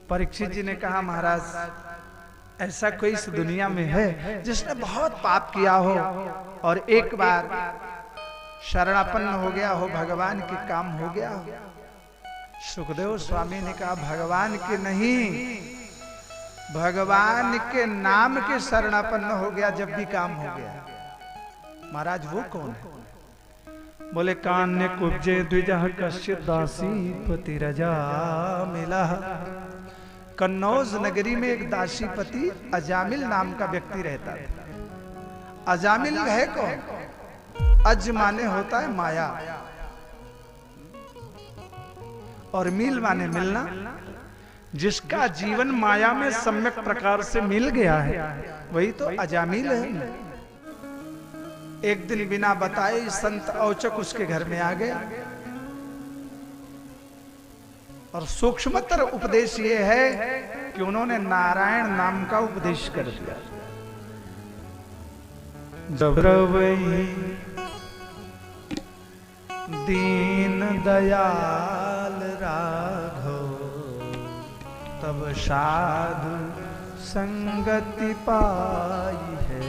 परीक्षित जी ने कहा महाराज ऐसा कोई इस दुनिया में है जिसने बहुत पाप किया हो और एक बार शरणापन्न हो गया हो, भगवान के काम हो गया हो? सुखदेव स्वामी ने कहा भगवान के नहीं, भगवान के नाम के शरणापन्न हो गया जब भी काम हो गया। महाराज वो कौन है? बोले कान्य कुब्जे द्विजः कश्चित् दासी पति रजा मिला। कन्नौज नगरी में एक दासीपति अजामिल नाम का व्यक्ति रहता था। अजामिल है कौन? अज माने होता है माया और मील माने मिलना। जिसका जीवन माया में सम्यक प्रकार से मिल गया है वही तो अजामिल है। एक दिन बिना बताए संत औचक उसके घर में आ गया और सूक्ष्मतर उपदेश ये है कि उन्होंने नारायण नाम का उपदेश कर दिया। जब रवै दीन दयाल राघव तब साधु संगति पाई है।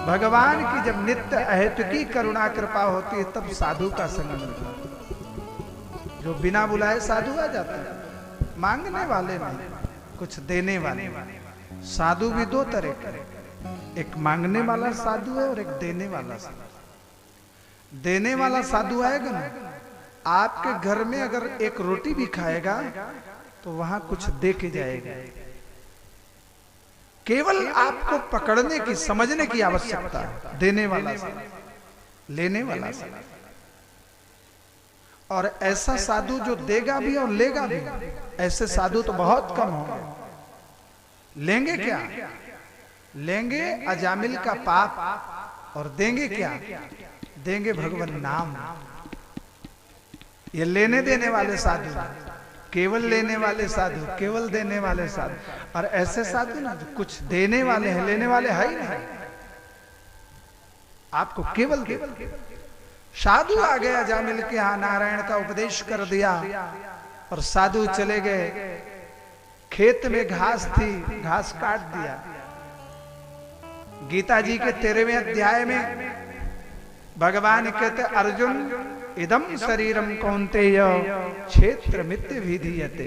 भगवान की जब नित्य अहेतुकी करुणा कृपा होती है तब साधु का संग मिलता है। जो बिना बुलाए साधु आ जाता है, मांगने वाले नहीं, कुछ देने वाले। साधु भी दो तरह के, एक मांगने वाला साधु है और एक देने वाला साधु। देने वाला साधु आएगा ना, आपके घर में अगर एक रोटी भी खाएगा तो वहां कुछ दे के जाएगा। केवल आपको पकड़ने की, समझने की आवश्यकता है। देने वाला साधु, लेने वाला साधु। और ऐसा साधु जो देगा भी और लेगा भी, ऐसे साधु तो बहुत कम होंगे। लेंगे क्या? लेंगे अजामिल का पाप और देंगे क्या? देंगे भगवान नाम। ये लेने देने वाले साधु, केवल लेने वाले साधु, केवल देने वाले साधु। और ऐसे साधु ना जो कुछ देने वाले हैं, लेने वाले है ही नहीं। आपको केवल दे। साधु आ गया अजामिल के यहाँ, नारायण का उपदेश कर दिया और साधु चले गए। खेत में घास थी, घास काट दिया। गीता जी के 13वें अध्याय में भगवान कहते अर्जुन इदम शरीरम कौन्तेय क्षेत्र मित्य विधीयते।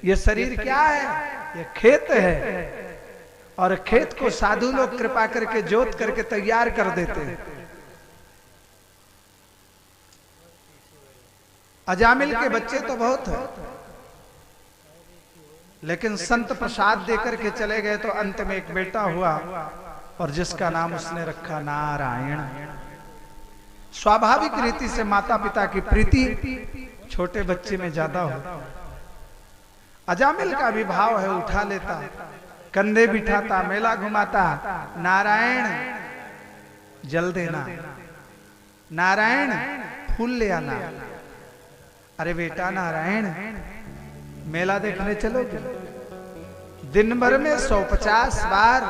ये शरीर क्या है? ये खेत है। और खेत को साधु लोग कृपा करके जोत करके तैयार कर देते हैं। अजामिल के बच्चे तो बहुत है, लेकिन संत प्रसाद देकर के चले गए तो अंत में एक बेटा हुआ और जिसका नाम उसने रखा नारायण। स्वाभाविक रीति से माता पिता की प्रीति छोटे बच्चे में ज्यादा हो। अजामिल का भी भाव है, उठा लेता, कंधे बिठाता, मेला घुमाता। नारायण जल देना, नारायण फूल ले आना। अरे बेटा नारायण मेला देखने चलोगे? दिन भर में 150 बार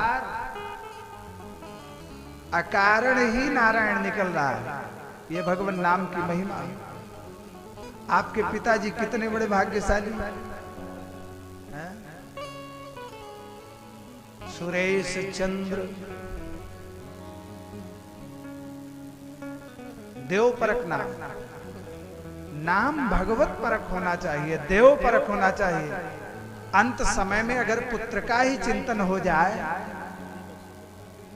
अकारण ही नारायण निकल रहा है। ये भगवान नाम की महिमा है। आपके पिताजी कितने बड़े भाग्यशाली हैं। सुरेश चंद्र देव परक नाम, नाम भगवत परक होना चाहिए, देव परक होना चाहिए। अंत समय में अगर पुत्र का ही चिंतन हो जाए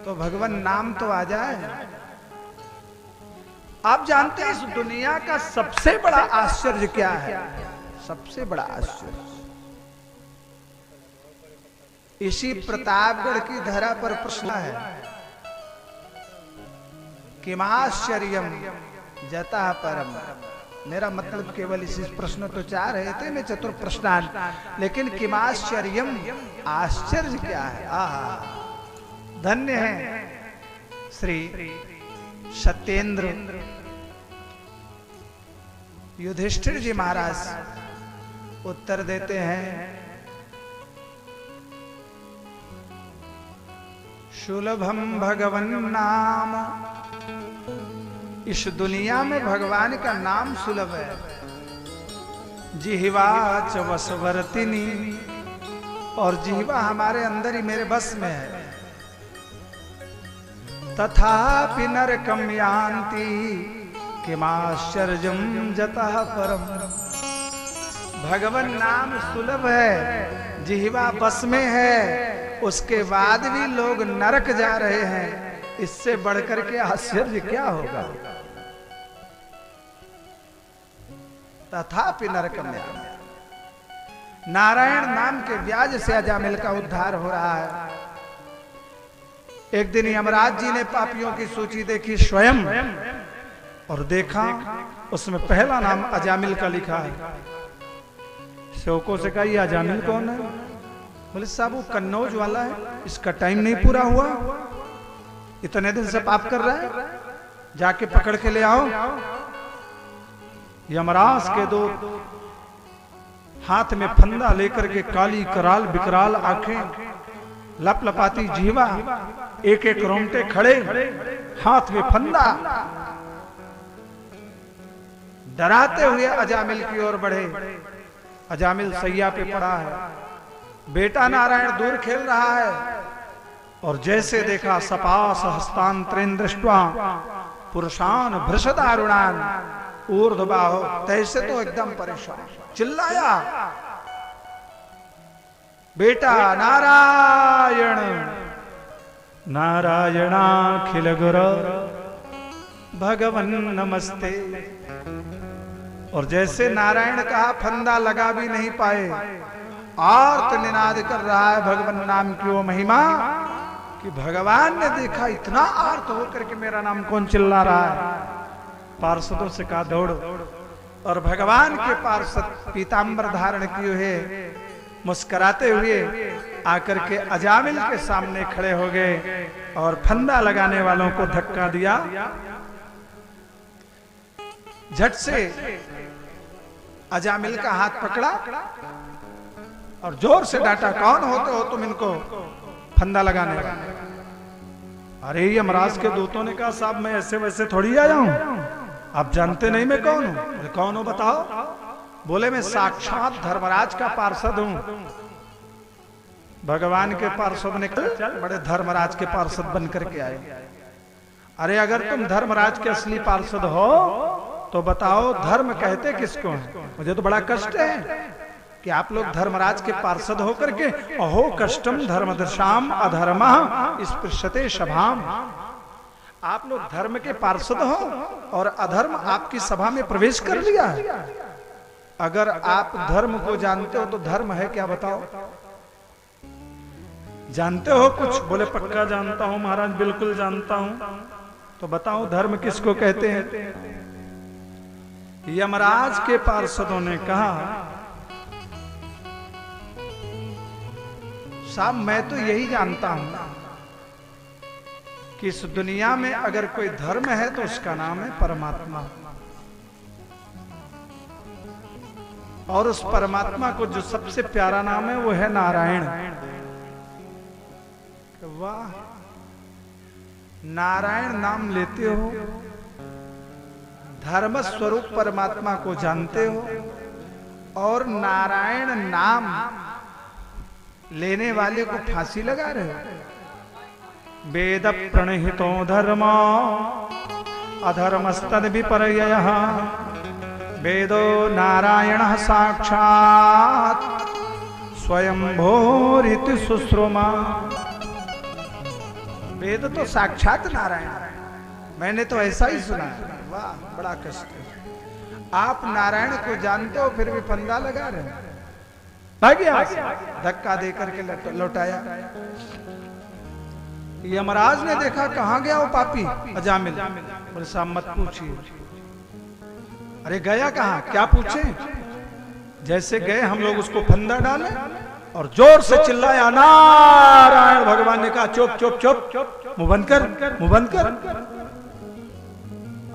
तो भगवान नाम तो आ जाए। आप जानते हैं इस दुनिया का सबसे बड़ा आश्चर्य क्या है? सबसे बड़ा आश्चर्य इसी प्रतापगढ़ की धरा पर प्रश्न है, किमाश्चर्यम जता परम। मेरा मतलब केवल इसी प्रश्न तो 4 है, इतने में चतुर प्रश्नान, लेकिन किमाश्चर्यम, आश्चर्य क्या है? आहा, धन्य है श्री सत्येंद्र युधिष्ठिर जी महाराज उत्तर देते हैं, सुलभम भगवन नाम। इस दुनिया में भगवान का नाम सुलभ है। जिह्वा च वशवर्तिनी, और जिह्वा हमारे अंदर ही मेरे बस में है। तथापि नरकम यान्ति किमाश्चर्यम जतः परम। भगवान नाम सुलभ है, जिह्वा बस में है, उसके बाद भी लोग नरक जा रहे हैं, इससे बढ़कर के आश्चर्य क्या होगा। तथापि नरकम यान्ति, नारायण नाम के व्याज से अजामिल का उद्धार हो रहा है। एक दिन यमराज जी ने पापियों की सूची देखी स्वयं, और देखा उसमें पहला नाम अजामिल का लिखा है। सेवकों से कहा ये अजामिल कौन है? बोले साहब वो कन्नौज वाला है, इसका टाइम नहीं पूरा हुआ, इतने दिन से पाप कर रहा है, जाके पकड़ के ले आओ। यमराज के दो हाथ में फंदा लेकर के काली कराल बिकराल आंखें, लपलपाती जीवा, एक एक रोंगटे खड़े, हाथ में फंदा, डराते हुए अजामिल की ओर बढ़े। अजामिल सैया पे पड़ा है, बेटा नारायण दूर खेल रहा है, और जैसे देखा सपास हस्तांतरेण दृष्ट्वा पुरुषान भृषदारुणान ऊर्ध्वबाहो, तैसे तो एकदम परेशान, चिल्लाया बेटा नारायण नारायणाखिल गुरु भगवन नमस्ते। और जैसे नारायण कहा फंदा लगा भी नहीं पाए, आर्त निनाद कर रहा है भगवान नाम की वो महिमा कि भगवान ने देखा इतना आर्त होकर के मेरा नाम कौन चिल्ला रहा है। पार्षदों से कहा दौड़ो, और भगवान के पार्षद पीतांबर धारण किए हुए मुस्कुराते हुए आकर के अजामिल के सामने खड़े हो गए, और फंदा लगाने वालों को धक्का दिया। झट से अजामिल का हाथ पकड़ा और जोर से डांटा, कौन होते हो तुम इनको फंदा लगाने वाले? अरे यमराज के दूतों ने कहा साहब मैं ऐसे वैसे थोड़ी आया हूं, आप जानते नहीं मैं कौन हूं? कौन हो बताओ? बोले मैं साक्षात धर्मराज का पार्षद हूं। भगवान के पार्षद ने कहा बड़े धर्मराज के पार्षद बन करके आए। अरे अगर तुम धर्मराज के असली पार्षद हो तो बताओ धर्म कहते किसको है? मुझे तो बड़ा कष्ट है कि आप लोग धर्मराज के पार्षद होकर के अहो कष्टम धर्मदशाम अधर्मः स्पृशते सभाम, आप लोग धर्म के पार्षद हो और अधर्म आपकी सभा में प्रवेश कर लिया है। अगर आप धर्म को जानते हो तो धर्म है क्या बताओ? जानते हो कुछ? बोले पक्का जानता हूं महाराज, बिल्कुल जानता हूं। तो बताओ धर्म किसको कहते हैं? यमराज के पार्षदों ने कहा साहब मैं तो यही जानता हूं कि इस दुनिया में अगर कोई धर्म है तो उसका नाम है परमात्मा, और उस परमात्मा को जो सबसे प्यारा नाम है वो है नारायण। वाह, नारायण नाम लेते हो, धर्म स्वरूप परमात्मा को जानते हो, और नारायण नाम लेने वाले को फांसी लगा रहे हो। वेद प्रणहितो धर्म अधर्मस्तद विपर्ययः, वेदो नारायणः साक्षात् स्वयंभूरिति सुश्रुमा। वेद तो साक्षात नारायण है, मैंने तो ऐसा ही सुना है। वाह, बड़ा कष्ट है। आप नारायण को जानते हो फिर भी फंदा लगा रहे हैं। धक्का दे करके लौटाया। यमराज ने देखा कहां गया वो पापी अजामिल। बोले साहब मत पूछिए। अरे गया कहां, क्या पूछे? जैसे गए हम लोग उसको फंदा डाले और जोर से चिल्लाया नारायण। भगवान ने कहा चुप चुप चुप, मुंह बंद कर, मुंह बंद कर।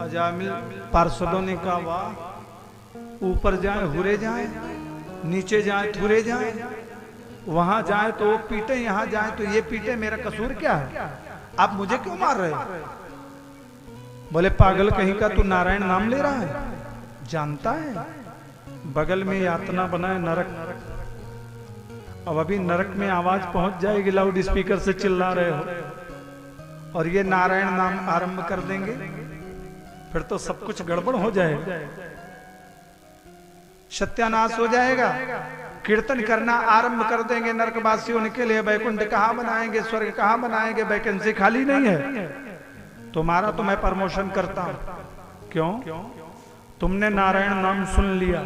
अजामिल पार्षदों ने कहा वाह, ऊपर जाए हुरे जाए, नीचे जाए थुरे जाए, वहां जाए तो वो पीटे, यहां जाए तो ये पीटे, मेरा कसूर क्या है? आप मुझे क्यों मार रहे हो? बोले पागल कहीं का, तू नारायण नाम ले रहा है, जानता है बगल में यातना बनाए नरक। अब अभी नरक में आवाज पहुंच जाएगी, लाउड स्पीकर से चिल्ला रहे हो, और ये नारायण नाम आरंभ कर देंगे, फिर तो सब कुछ गड़बड़ हो जाएगा, सत्यानाश हो जाएगा। कीर्तन करना आरंभ कर देंगे नरकवासी, उनके लिए वैकुंठ कहां बनाएंगे, स्वर्ग कहां बनाएंगे, वैकेंसी खाली नहीं है। तुम्हारा तो मैं प्रमोशन करता हूं। क्यों? तुमने नारायण नाम सुन लिया,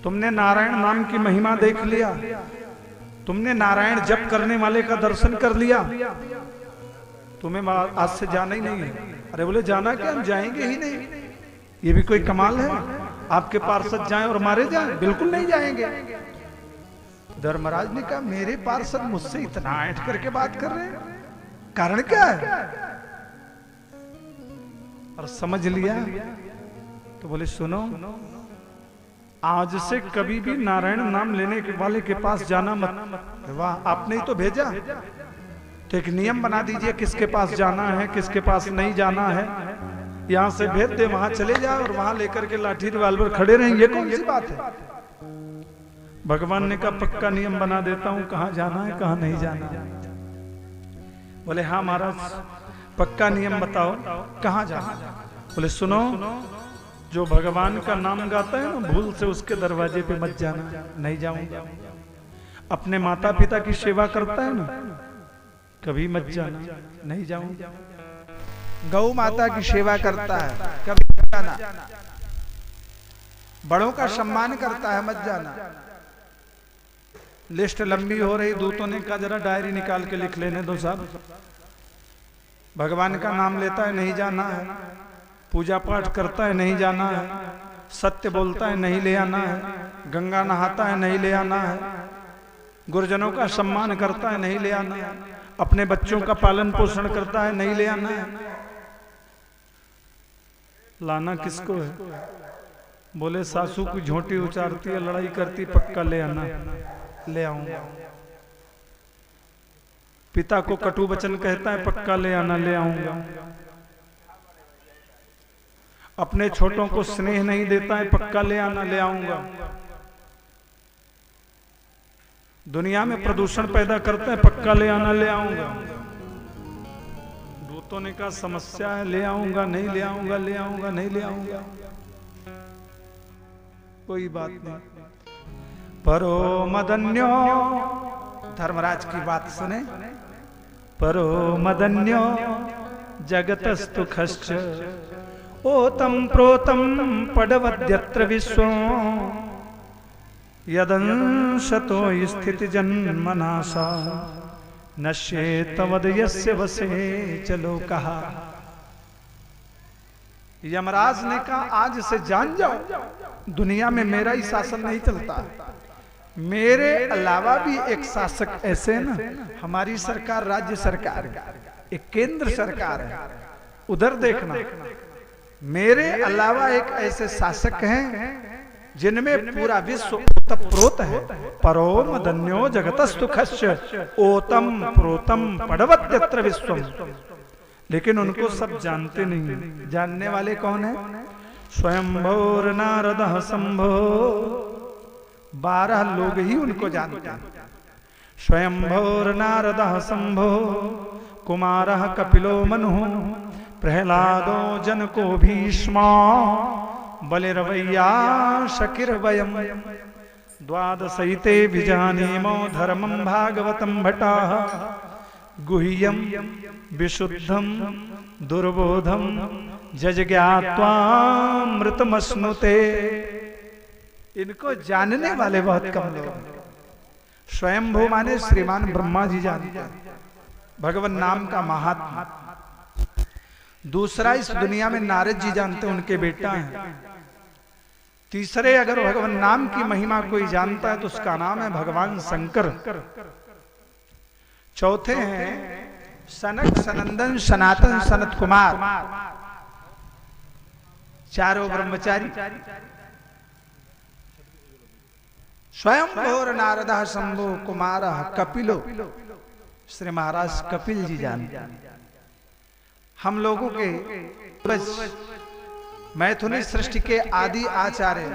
तुमने नारायण नाम की महिमा देख लिया, तुमने नारायण जप करने वाले का दर्शन कर लिया, तुम्हें आज से जाना ही नहीं है। अरे बोले जाना क्या, हम जाएंगे ही नहीं, ये भी कोई कमाल है? आपके पार्षद जाएं और मारे जाएं? बिल्कुल नहीं जाएंगे। धर्मराज ने कहा मेरे पार्षद मुझसे इतना ऐंठ करके बात कर रहे हैं, कारण क्या है? और समझ लिया तो बोले सुनो, आज से कभी भी नारायण नाम लेने के वाले के पास जाना मत। वाह, आपने ही तो भेजा, तो एक नियम बना दीजिए किसके पास जाना है, किसके पास नहीं जाना है। यहां से भेज दे, वहां चले जाओ और वहां लेकर के लाठी रिवाल्वर खड़े रहेंगे, कौन सी बात है? भगवान ने कहा पक्का नियम बना देता हूं, कहां जाना है कहां नहीं जाना है। बोले हाँ महाराज, पक्का नियम बताओ, कहां जाना? बोले सुनो, जो भगवान का नाम गाता है ना, भूल से उसके दरवाजे पे मत जाना। नहीं जाऊंगा। अपने माता पिता की सेवा करता है ना, कभी मत जाना। नहीं जाऊंगा। गौ माता की सेवा करता है, कभी मत जाना। बड़ों का सम्मान करता है, मत जाना। लिस्ट लंबी हो रही, दूतों ने कहा जरा डायरी निकाल के लिख लेने दो साहब। भगवान का नाम लेता है, नहीं जाना है। पूजा पाठ करता है, नहीं जाना है। सत्य बोलता है, नहीं ले आना है। गंगा नहाता है, नहीं ले आना है। गुरुजनों का सम्मान करता है, नहीं ले आना है। अपने बच्चों का पालन पोषण करता है, नहीं ले आना है। लाना किसको है? बोले सासू की झोंटी उचारती है, लड़ाई करती, पक्का ले आना। ले आऊंगा। पिता को कटु वचन कहता है, पक्का ले आना। ले आऊंगा। अपने छोटों को स्नेह नहीं देता है, पक्का ले आना। ले आऊंगा। दुनिया में प्रदूषण पैदा करता है, पक्का ले आना। ले आऊंगा। दूतों ने कहा समस्या है, ले आऊंगा। नहीं ले आऊंगा, ले आऊंगा, नहीं ले आऊंगा। कोई बात नहीं। परो मदन्यो, धर्मराज की बात सुने। परो मदन्यो जगतस्तु खश्च ओतम प्रोतम पडवद्यत्र विश्वं यदंशतो स्थिति जन्मनासा नश्येत वदयस्य वसे चलो कहा। यमराज ने कहा आज से जान जाओ, दुनिया में मेरा ही शासन नहीं चलता। मेरे अलावा भी एक शासक ऐसे ना, हमारी सरकार राज्य सरकार है, एक केंद्र सरकार है, उधर देखना। मेरे अलावा एक ऐसे शासक हैं जिनमें पूरा विश्व ओतप्रोत है। परो मदन्यो जगतस्तु खश्च ओतम प्रोतम पडवद्यत्र विश्वम। लेकिन उनको सब जानते नहीं। जानने वाले कौन है? स्वयंभोर नारद शंभो, 12 लोग ही उनको जानते हैं। स्वयंभोर नारद शंभो कुमार कपिलो मनु प्रहलादो जनको भीष्मा बलिरवैया शकिर्वयम् द्वादशैते विजानीमो धर्मं भागवतं भटाः गुह्यं विशुद्धं दुर्बोधं जज्ञात्वामृतमश्नुते। इनको जानने वाले बहुत कम लोग। स्वयंभू माने श्रीमान ब्रह्मा जी जानते हैं भगवान नाम का महात्मा। दूसरा, इस दुनिया में नारद जी जानते हैं, उनके बेटा हैं। तीसरे, अगर भगवान नाम की महिमा कोई जानता है तो उसका नाम है भगवान शंकर। चौथे हैं सनक सनंदन सनातन सनत कुमार, चारों ब्रह्मचारी। स्वयंभोर नारद शंभो कुमार कपिलो, श्री महाराज कपिल जी जानते। हम लोगों के मैथुनी सृष्टि के आदि आचार्य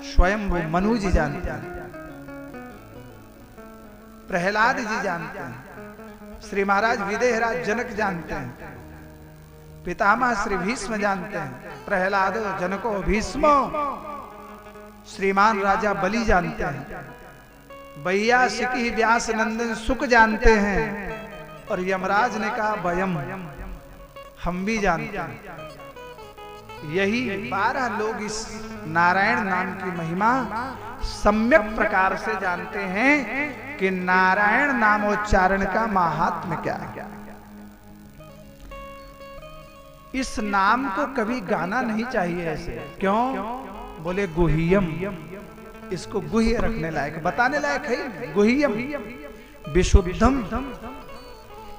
स्वयं वो मनु जी जानते हैं, प्रहलाद जी जानते हैं, श्री महाराज विदेहराज जनक जानते हैं, पितामह श्री भीष्म जानते हैं, प्रहलाद जनको भीष्मो, श्रीमान राजा बलि जानते हैं, वैयासिकी व्यास नंदन सुख जानते हैं, और यमराज ने कहा वयम, हम भी जानते हैं। यही 12 लोग इस नारायण नाम की महिमा सम्यक प्रकार से जानते हैं कि नारायण नामोच्चारण का महात्म्य क्या है। इस नाम को कभी गाना नहीं चाहिए ऐसे, क्यों? बोले गुह्यम, इसको गुह्य रखने लायक, बताने लायक है। गुह्यम विशुद्धम,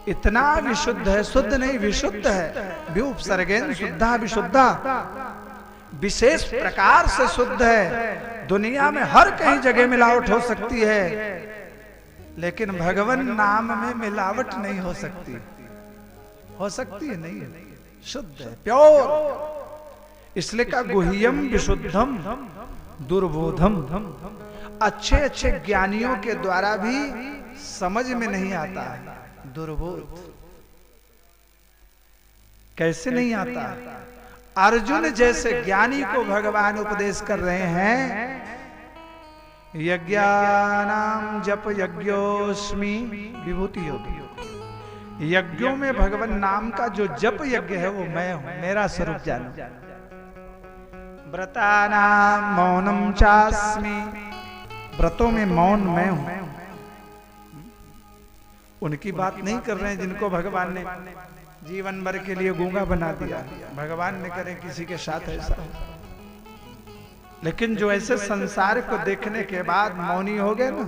इतना विशुद्ध है, शुद्ध नहीं विशुद्ध है। व्युपसर्गेन शुद्धा विशुद्धा, विशेष प्रकार से शुद्ध है। दुनिया में हर कहीं जगह मिलावट हो सकती है, लेकिन भगवान नाम में मिलावट नहीं हो सकती। हो सकती है? नहीं है, शुद्ध है, प्योर। इसलिए का गुह्यम विशुद्धम दुर्बोधम, अच्छे अच्छे ज्ञानियों के द्वारा भी समझ में नहीं आता है। दुर्बोध कैसे नहीं आता? अर्जुन जैसे ज्ञानी को भगवान उपदेश कर रहे हैं, यज्ञानाम जप यज्ञोस्मि विभूति योगी। यज्ञों में भगवान नाम का जो जप यज्ञ है वो मैं हूं, मेरा स्वरूप जानो। व्रतानाम मौनम चास्मि, व्रतों में मौन मैं हूं। उनकी बात नहीं कर रहे हैं जिनको भगवान ने जीवन भर के लिए गूंगा बना दिया। भगवान ने करे किसी के साथ ऐसा, लेकिन जो ऐसे संसार को देखने के बाद मौनी हो गए ना,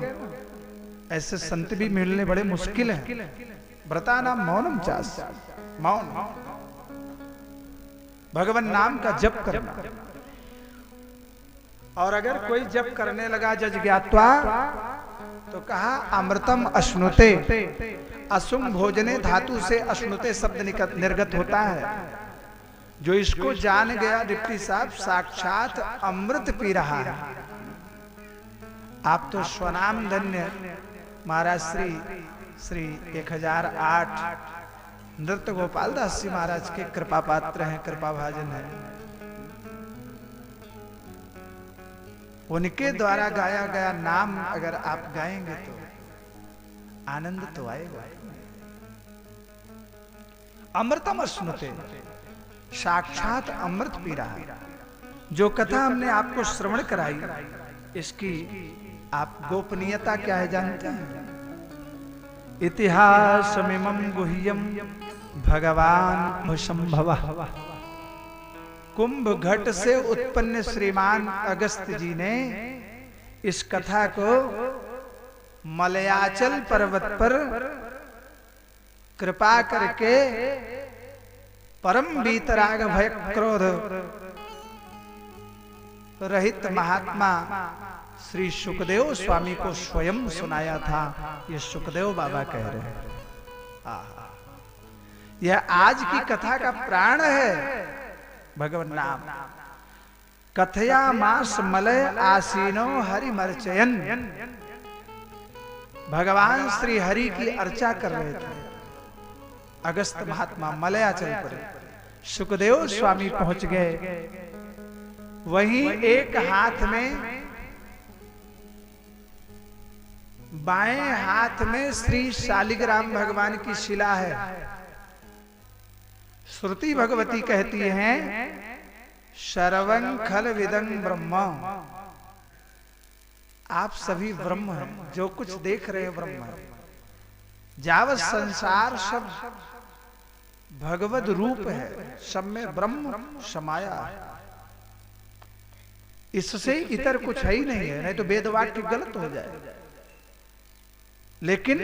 ऐसे संत भी मिलने बड़े मुश्किल हैं। व्रतानाम मौनम चास, मौन, भगवान नाम का जप करना। और अगर कोई जप करने लगा जज ज्ञात्वा, तो कहा अमृतम अश्नुते, असुम भोजने धातु से अश्नुते शब्द निर्गत होता है। जो इसको जान गया डिप्टी साहब, साक्षात अमृत पी रहा है। आप तो स्वनाम धन्य महाराज श्री 1008 नृत्य गोपाल दास जी महाराज के कृपा पात्र हैं, कृपा भाजन है। उनके द्वारा गाया गया नाम अगर आप गाएंगे तो आनंद तो आएगा। अमृतम अश्नुते, साक्षात अमृत पी रहा है। जो कथा हमने आपको श्रवण कराई, इसकी आप गोपनीयता क्या है जानते हैं? इतिहासमिमं गुह्यम भगवान भुशंभवः। कुंभ घट से उत्पन्न श्रीमान अगस्त जी ने इस कथा को मलयाचल पर्वत पर कृपा करके परम वीतराग भय क्रोध रहित महात्मा श्री सुखदेव स्वामी को स्वयं सुनाया था। ये सुखदेव बाबा कह रहे हैं। यह आज की कथा का प्राण है, भगवान नाम। कथया मास मलय आसीनो हरि मर्चयन, भगवान श्री हरि की अर्चा कर रहे थे। अगस्त महात्मा मलयाचल पर, सुखदेव स्वामी पहुंच गए। वहीं एक हाथ में, बाएं हाथ में श्री शालिग्राम भगवान की शिला है। श्रुति भगवती कहती हैं शरवं खल विदं ब्रह्म। आप सभी ब्रह्म हैं, जो कुछ देख रहे हैं ब्रह्म है। जावत संसार सब भगवद रूप है, सब में ब्रह्म समाया है। इससे इतर कुछ है ही नहीं है, नहीं तो वेदवाक्य गलत हो जाए। लेकिन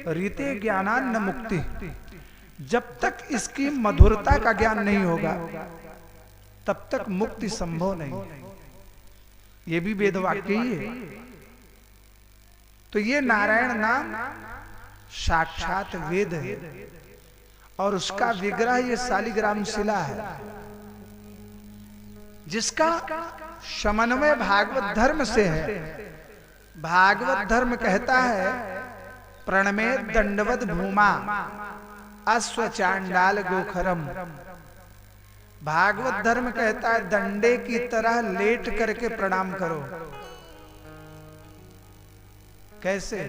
रीते ज्ञानान न मुक्ति, जब तक इसकी मधुरता का ज्ञान नहीं होगा तब तक मुक्ति संभव नहीं। ये भी वेदवाक्य ही है। तो ये नारायण नाम साक्षात वेद है और उसका विग्रह ये शालिग्राम शिला है। जिसका समन्वय भागवत धर्म से है। भागवत धर्म कहता है प्रणमे दंडवत भूमा अश्व चांडाल गोखरम। भागवत धर्म कहता है दंडे की तरह लेट करके प्रणाम करो। कैसे?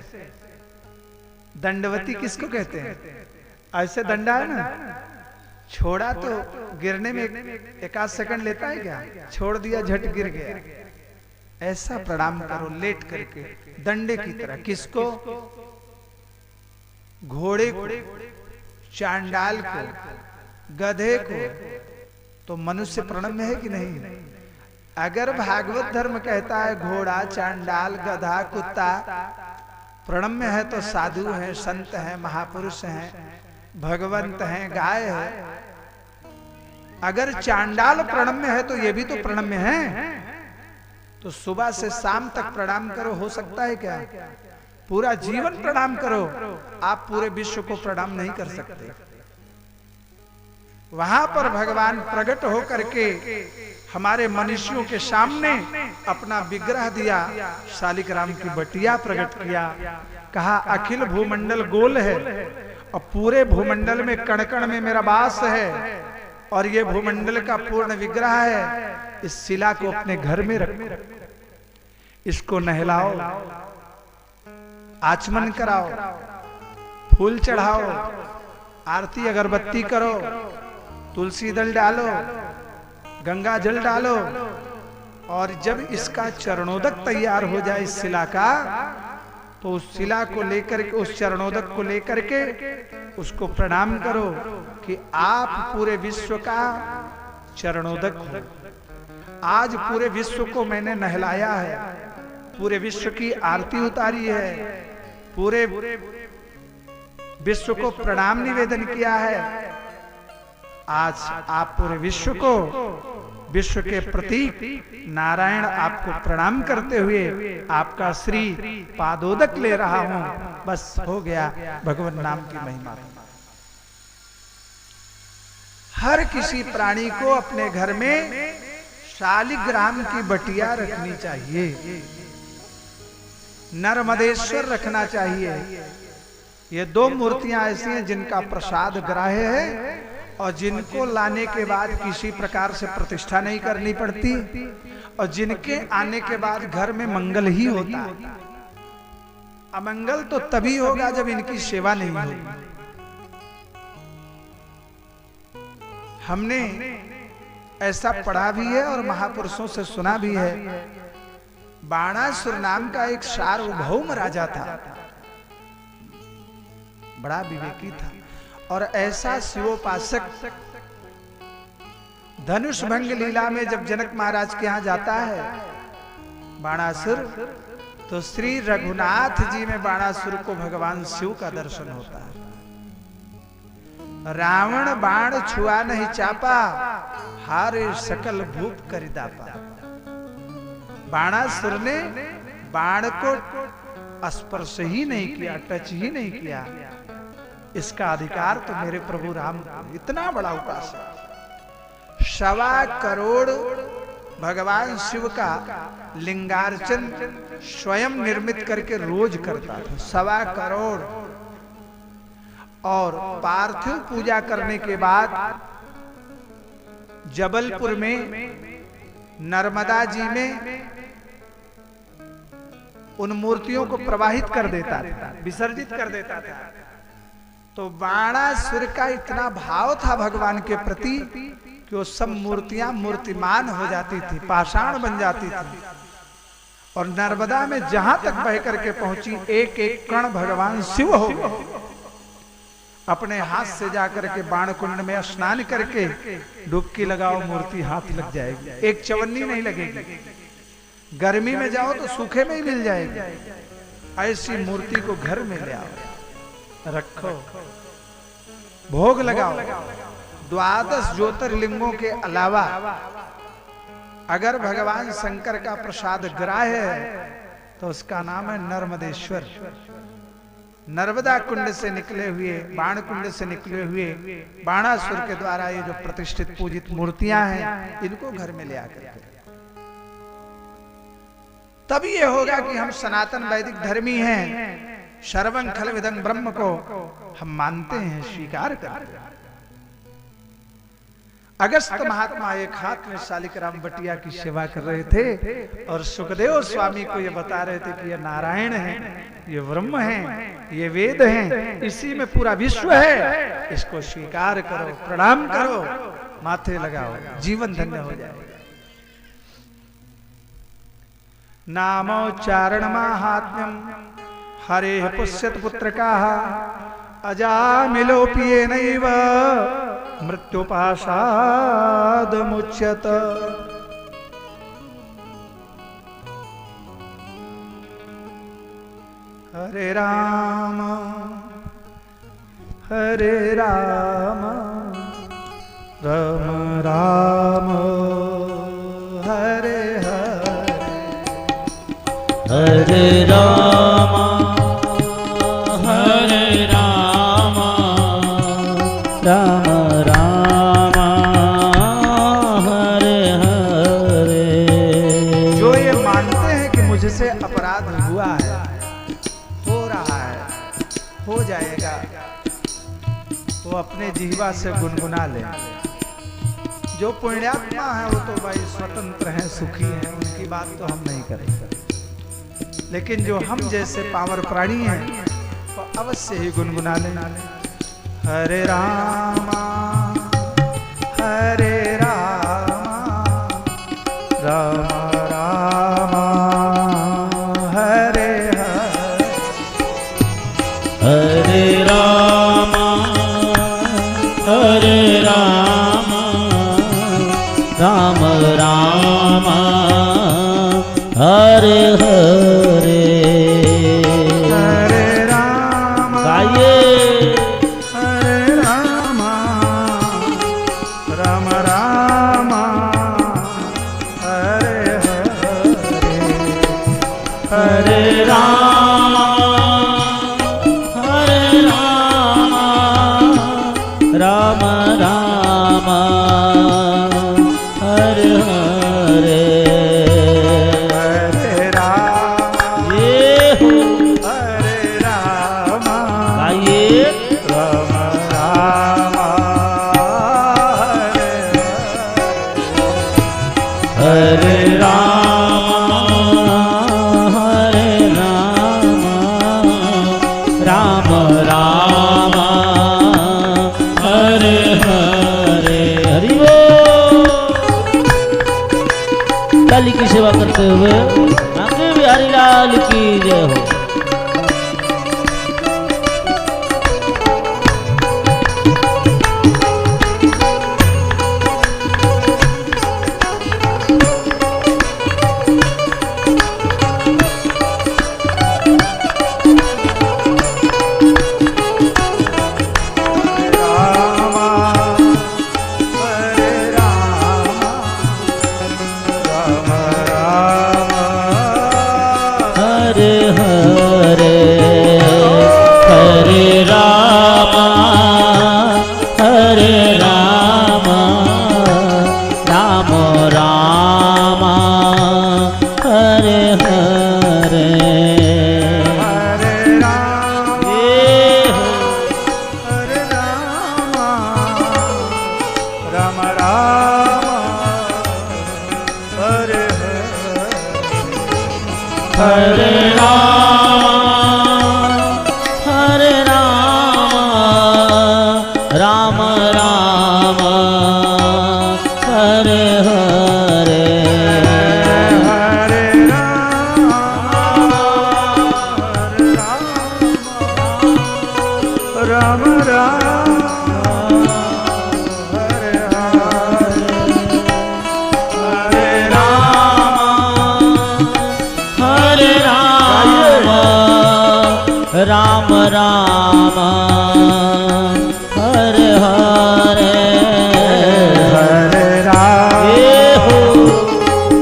दंडवती किसको कहते हैं? ऐसे दंडा है ना, छोड़ा तो गिरने में एक आध सेकंड लेता है क्या? छोड़ दिया झट गिर गया। ऐसा प्रणाम करो लेट करके दंडे की तरह। किसको? घोड़े को, चांडाल को, गधे को। तो मनुष्य प्रणम्य है कि नहीं? अगर भागवत धर्म कहता है घोड़ा, चांडाल, गधा, कुत्ता प्रणम्य है तो साधु हैं, संत हैं, महापुरुष हैं, भगवंत हैं, गाय है। अगर चांडाल प्रणम्य है तो ये भी तो प्रणम्य है। तो सुबह से शाम तक प्रणाम करो। हो सकता है क्या? पूरा जीवन प्रणाम करो। आप पूरे विश्व को प्रणाम नहीं कर सकते। वहां पर भगवान प्रकट होकर के हमारे मनुष्यों के सामने अपना विग्रह दिया, शालिग्राम की बटिया प्रकट किया। कहा अखिल भूमंडल गोल है और पूरे भूमंडल में कण कण में मेरा वास है और ये भूमंडल का पूर्ण विग्रह है। इस शिला को अपने घर में रखो, इसको नहलाओ, आचमन कराओ, फूल चढ़ाओ, आरती अगरबत्ती करो, तुलसी दल डालो, गंगा जल डालो। और जब इसका चरणोदक तैयार हो जाए इस शिला का, तो उस शिला को लेकर के, उस चरणोदक को लेकर के उसको प्रणाम करो कि आप पूरे विश्व का चरणोदक हो। आज पूरे विश्व को मैंने नहलाया है, पूरे विश्व की आरती उतारी है, पूरे विश्व को प्रणाम निवेदन किया है। आज आप पूरे विश्व को, विश्व के प्रतीक नारायण आपको प्रणाम करते हुए आपका श्री पादोदक ले रहा हूं। बस हो गया भगवान नाम की महिमा। हर किसी प्राणी को अपने घर में शालिग्राम की बटिया रखनी चाहिए, नर्मदेश्वर रखना चाहिए। ये दो मूर्तियां ऐसी हैं जिनका प्रसाद ग्राह्य है और जिनको लाने के बाद किसी प्रकार से प्रतिष्ठा नहीं करनी पड़ती और जिनके आने के बाद घर में मंगल ही होता है। अमंगल तो तभी होगा जब इनकी सेवा नहीं होगी। हमने ऐसा पढ़ा भी है और महापुरुषों से सुना भी है। बाणासुर नाम का एक सार्वभौम राजा था, बड़ा विवेकी था और ऐसा शिवोपासक। धनुष भंग लीला में जब जनक महाराज के यहां जाता है बाणासुर, तो श्री रघुनाथ जी में बाणासुर को भगवान शिव का दर्शन होता है। रावण बाण छुआ नहीं चापा, हारे सकल भूप करिदापा। बाणासुर ने बाण को स्पर्श ही नहीं किया, टच ही नहीं किया। इसका अधिकार तो मेरे प्रभु राम को। इतना बड़ा उपासक 1.25 करोड़ भगवान शिव का लिंगार्चन स्वयं निर्मित करके रोज करता था। 1.25 करोड़। और पार्थिव पूजा करने के बाद जबलपुर में नर्मदा जी में उन मूर्तियों को प्रवाहित कर देता था, विसर्जित कर देता था। तो बाणासुर का इतना भाव था भगवान के प्रति कि वो सब मूर्तियां मूर्तिमान हो जाती थी, पाषाण बन जाती थी। और नर्मदा में जहां तक बह करके पहुंची, एक एक कण भगवान शिव हो गए। अपने हाथ से जाकर के बाण कुंड में स्नान करके डुबकी लगाओ, मूर्ति हाथ लग जाएगी, एक चवन्नी नहीं लगेगी। गर्मी में जाओ तो सूखे में ही मिल जाएगी। ऐसी मूर्ति को घर में ले आओ, रखो, भोग लगाओ। 12 ज्योतिर्लिंगों के अलावा अगर भगवान शंकर का प्रसाद ग्राह्य है तो उसका नाम है नर्मदेश्वर। नर्मदा कुंड से निकले हुए, बाण कुंड से निकले हुए बाणासुर के द्वारा ये जो प्रतिष्ठित पूजित मूर्तियां हैं, इनको घर में ले आकर के, तब ये होगा कि हम सनातन वैदिक धर्मी हैं, सर्वं खलविदं ब्रह्म को हम मानते हैं, स्वीकार करते हैं। अगस्त महात्मा एक हाथ में शालिग्राम बटिया की सेवा कर रहे थे और सुखदेव स्वामी को ये बता रहे थे कि ये नारायण है, ये ब्रह्म है, ये वेद है, इसी में पूरा विश्व है, इसको स्वीकार करो, प्रणाम करो, माथे लगाओ, जीवन धन्य हो जाएगा। नामोच्चारण माहात्म्यम हरे पुष्यत पुत्रकाः अजामिलोऽप्येनैव मृत्युपाशादमुच्यत। हरे राम राम राम हरे हरे राम हरे राम राम राम हरे हरे। जो ये मानते हैं कि मुझसे अपराध हुआ है, हो रहा है, हो जाएगा, वो अपने जीवा से गुनगुना ले। जो पुण्यात्मा है वो तो भाई स्वतंत्र हैं, सुखी हैं, उनकी बात तो हम नहीं करेंगे, लेकिन जो हम जैसे पावर प्राणी हैं तो अवश्य ही गुनगुना लेना। हरे राम राम राम हरे हरे राम राम राम हरे हरे। हरे राम गाइए हरे राम राम राम हरे हरे। हरे राम राम राम हरे हरे। हरे राम ये हो हरे राम गाइए राम राम हरे राम राम राम हरे हरे। हरि बोल। काली की सेवा करते हुए आगे बिहारी लाल की जय हो। हरे राम राम हरे हरे। हरे राम राम हरे हरे राम राम हरे हरे। हरे राम ये हो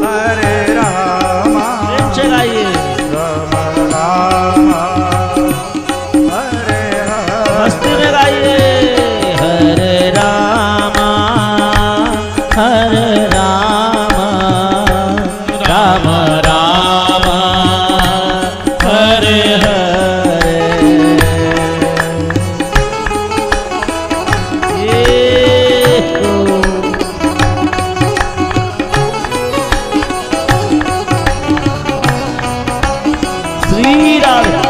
हरे राम प्रेम से गाइए। राम राम श्री राधे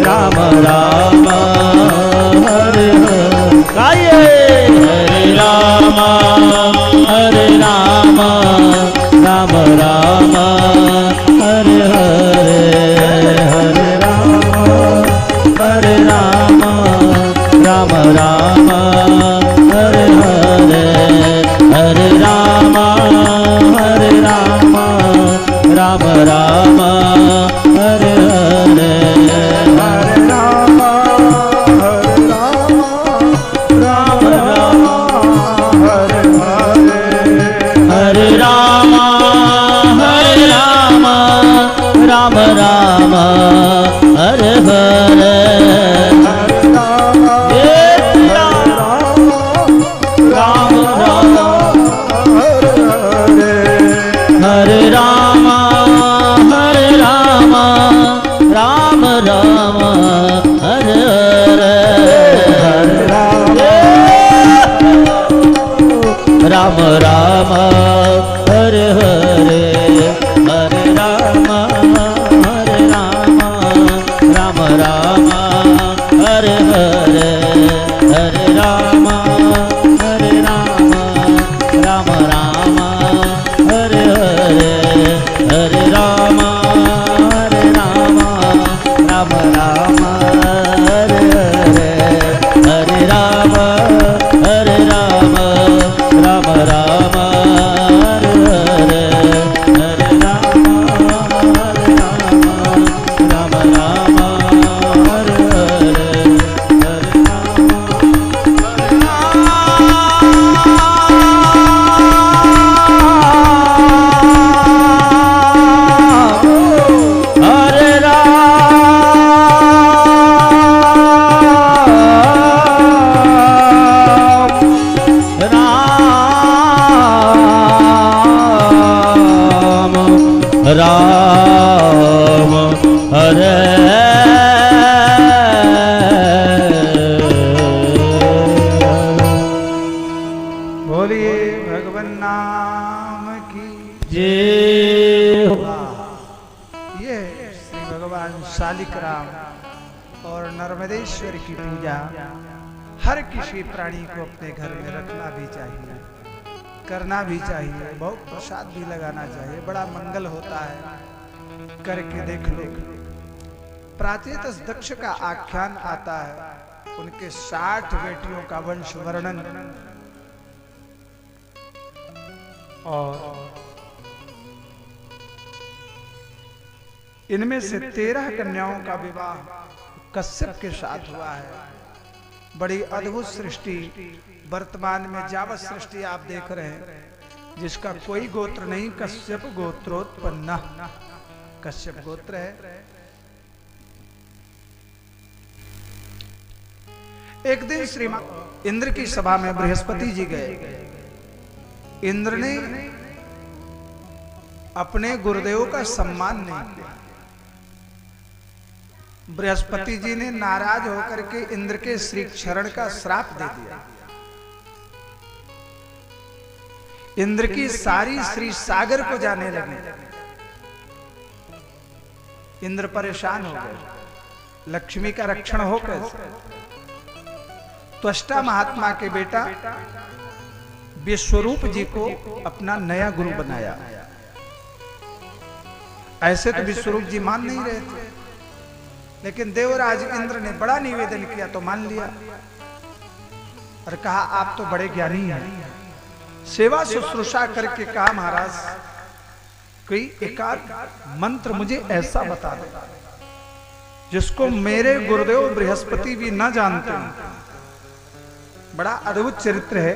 राम राम हरे हरे हरे राम हरे राम राम राम हरे हरे हरे राम हरे राम राम राम हरे हरे हरे राम हरे राम राम राम हरे हरे हरे राम हरे राम राम राम हरे हरे हरे राम हरे राम राम राम हरे हरे हरे राम हरे बोलिए भगवान नाम की जय हो। ये श्री भगवान शालिग्राम और नर्मदेश्वर की पूजा हर किसी प्राणी को अपने घर में रखना भी चाहिए, करना भी चाहिए, बहुत प्रसाद भी लगाना चाहिए, बड़ा मंगल होता है। करके देख लो। प्राचीन दक्ष का आख्यान आता है, उनके 60 बेटियों का वंश वर्णन और इनमें से 13 कन्याओं का विवाह कश्यप के साथ हुआ है। बड़ी अद्भुत सृष्टि वर्तमान में जावत सृष्टि आप देख रहे हैं, जिसका कोई गोत्र नहीं, कश्यप गोत्रोत्पन्न, कश्यप गोत्र है। एक दिन श्रीमान इंद्र की सभा में बृहस्पति जी गए। इंद्र ने अपने गुरुदेव का सम्मान नहीं किया। बृहस्पति जी ने नाराज होकर के इंद्र के श्री चरण का श्राप दे दिया। इंद्र की सारी श्री सागर को जाने लगी। इंद्र परेशान हो गए, लक्ष्मी का रक्षण हो कैसे? त्वष्टा महात्मा के बेटा विश्वरूप जी को अपना नया गुरु बनाया। ऐसे तो विश्वरूप जी मान नहीं रहे थे, लेकिन देवराज इंद्र ने बड़ा निवेदन किया तो मान लिया और कहा आप तो बड़े ज्ञानी हैं, सेवा शुश्रूषा करके कहा महाराज कोई एकाध मंत्र मुझे ऐसा बता दे जिसको मेरे गुरुदेव बृहस्पति भी न जानते हैं। बड़ा अद्भुत चरित्र है।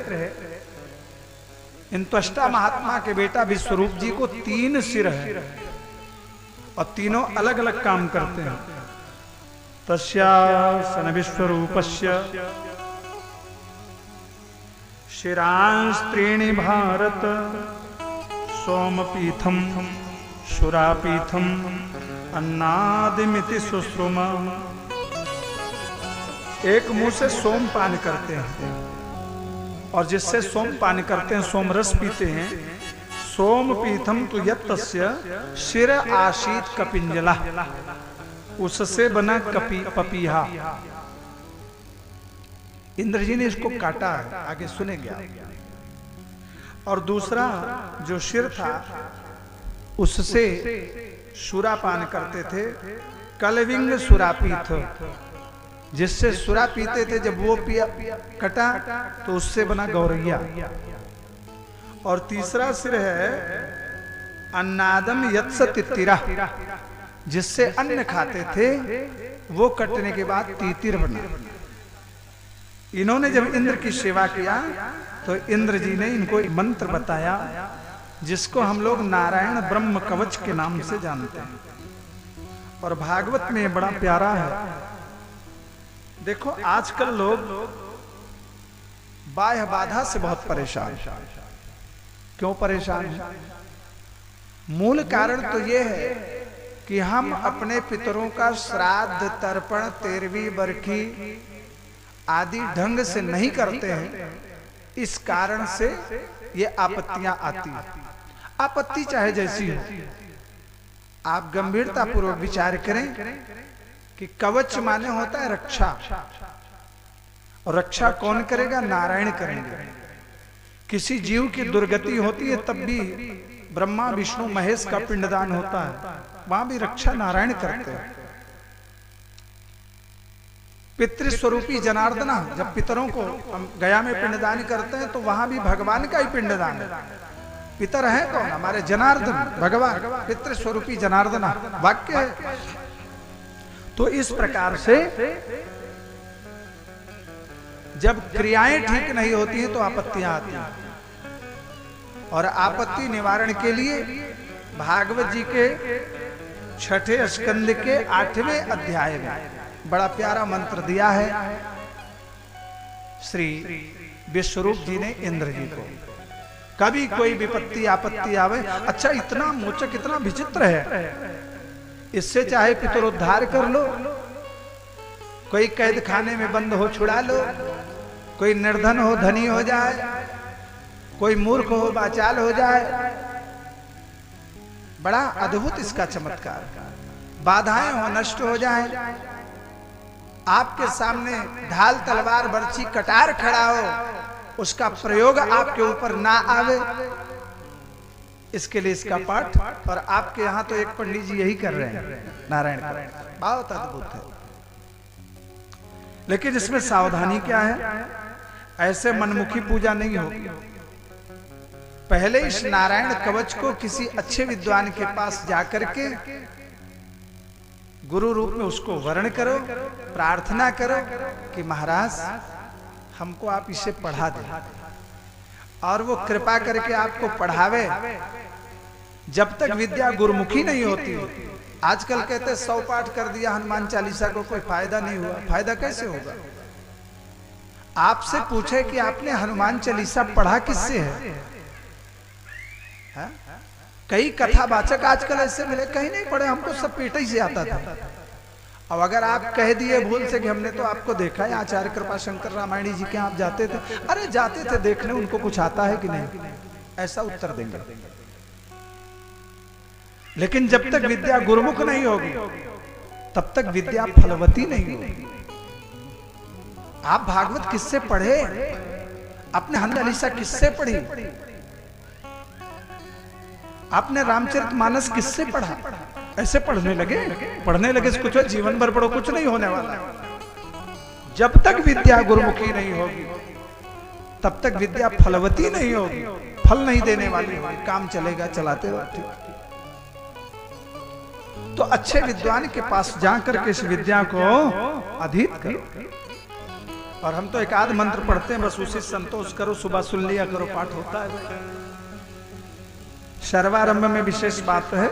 इन त्वष्टा महात्मा के बेटा विश्वरूप जी को 3 सिर है और तीनों अलग अलग काम करते हैं। तस्यासन विश्वरूपस्य शिरांस्त्रीणि भारत सोमपीठम शुरापीठम अन्नादिमिति सुश्रुमा। एक मुंह से सोम पान करते हैं और जिससे सोम पान करते हैं सोम रस पीते हैं। सोम पीठम तु यत्तस्य शिर आशीत कपिंजला, उससे बना पपीहा। इंद्र जी ने इसको काटा है, आगे सुनेंगे आप। और दूसरा जो सिर था उससे सुरा पान करते थे, कलविंग सुरापीठ, जिससे सुरा पीते थे। जब वो पिया कटा तो उससे बना गौरैया। और तीसरा सिर है अन्नादम यत्स तितिरा, जिससे अन्न खाते थे, वो कटने के बाद तीतिर बना। इन्होंने जब इंद्र की सेवा किया तो इंद्र जी ने इनको एक मंत्र बताया जिसको हम लोग नारायण ब्रह्म कवच के नाम से जानते हैं और भागवत में बड़ा प्यारा है। देखो आजकल लोग बाह्य बाधा से बहुत परेशान। क्यों परेशान है? मूल कारण तो यह है कि हम अपने पितरों का श्राद्ध तर्पण 13वीं बरखी आदि ढंग से नहीं करते हैं। इस कारण से ये आपत्तियां आती हैं। आपत्ति चाहे जैसी हो, आप गंभीरता पूर्वक विचार करें कि कवच माने होता है रक्षा, और रक्षा कौन करेगा? नारायण करेंगे। किसी जीव की दुर्गति होती है तब भी ब्रह्मा विष्णु महेश का पिंडदान होता है, वहां भी रक्षा नारायण करते हैं। पितृस्वरूपी जनार्दना, जब पितरों को हम गया में पिंडदान करते हैं तो वहां भी भगवान का ही पिंडदान है। पितर है कौन? हमारे जनार्दन भगवान, पितृस्वरूपी जनार्दना वाक्य है। तो इस प्रकार से जब क्रियाएं ठीक नहीं होती हैं तो आपत्तियां आती हैं। और आपत्ति निवारण के लिए भागवत जी के 6ठे स्कंद के 8वें अध्याय में बड़ा प्यारा मंत्र दिया है श्री विश्वरूप जी ने इंद्र जी को। कभी कोई विपत्ति आपत्ति आवे, अच्छा इतना मोचक इतना विचित्र है, इससे चाहे पितरोद्धार कर लो, कोई कैद खाने में बंद हो छुड़ा लो, कोई निर्धन हो धनी हो जाए, कोई मूर्ख हो बाचाल हो जाए। बड़ा अद्भुत इसका चमत्कार। बाधाएं हो नष्ट हो जाए, आपके सामने ढाल तलवार बर्छी कटार खड़ा हो, उसका प्रयोग आपके ऊपर ना आवे, इसके लिए इसका पाठ। और आपके यहाँ तो एक पंडित जी यही कर रहे हैं नारायण का, बहुत अद्भुत है। लेकिन इसमें सावधानी क्या है? ऐसे मनमुखी पूजा नहीं होगी। पहले इस नारायण कवच को किसी अच्छे विद्वान के पास जाकर के गुरु रूप में उसको वर्ण करो, प्रार्थना करो कि महाराज हमको आप इसे पढ़ा दें, और वो कृपा करके आपको पढ़ावे। जब तक विद्या गुरुमुखी नहीं होती, आजकल कहते 100 पाठ कर दिया हनुमान चालीसा को, कोई फायदा नहीं हुआ। फायदा कैसे होगा? आपसे पूछे कि आपने हनुमान चालीसा पढ़ा किससे है? कई कथावाचक आजकल ऐसे मिले, कहीं नहीं पढ़े, हमको सब पेट ही से आता था। अब अगर आप कह दिए भूल से कि हमने तो आपको देखा है आचार्य कृपा शंकर रामायणी जी के आप जाते थे, अरे जाते थे देखने, उनको कुछ आता है कि नहीं, ऐसा उत्तर देंगे। लेकिन जब तक विद्या गुरुमुख नहीं होगी तब तक विद्या फलवती नहीं होगी। आप भागवत किससे पढ़े? आपने हनुमान चालीसा किससे पढ़ी? आपने रामचरितमानस किससे पढ़ा? ऐसे पढ़ने लगे से कुछ जीवन भर पढ़ो, कुछ नहीं होने वाला। जब तक विद्या गुरुमुखी नहीं होगी तब तक विद्या फलवती नहीं होगी, फल नहीं देने वाली होगी, काम चलेगा चलाते रहते। तो अच्छे विद्वान के पास जाकर के इस विद्या को अधीत करो। और हम तो एक आध मंत्र पढ़ते हैं, बस उसी संतोष करो, सुबह सुन लिया करो, पाठ होता है। सर्वारंभ में विशेष बात है,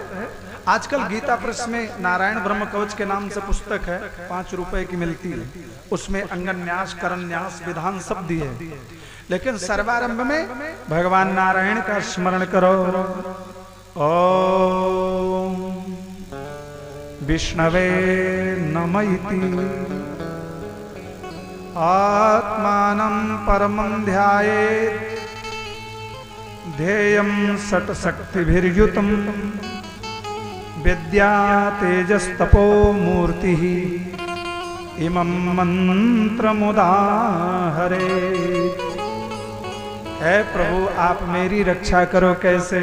आजकल गीता प्रेस में नारायण ब्रह्म कवच के नाम से पुस्तक है, 5 रुपए की मिलती है। उसमें अंगन्यास, करन्यास, विधान सब दिए, लेकिन सर्वारंभ में भगवान नारायण का स्मरण करो। ओम विष्णवे नमः इति आत्मानं परमं ध्यायेत् ध्येयं षट्शक्तिभिर्युतं विद्या तेजस्तपो मूर्तिः इमं मंत्रमुदाहरे। हे प्रभु आप मेरी रक्षा करो। कैसे?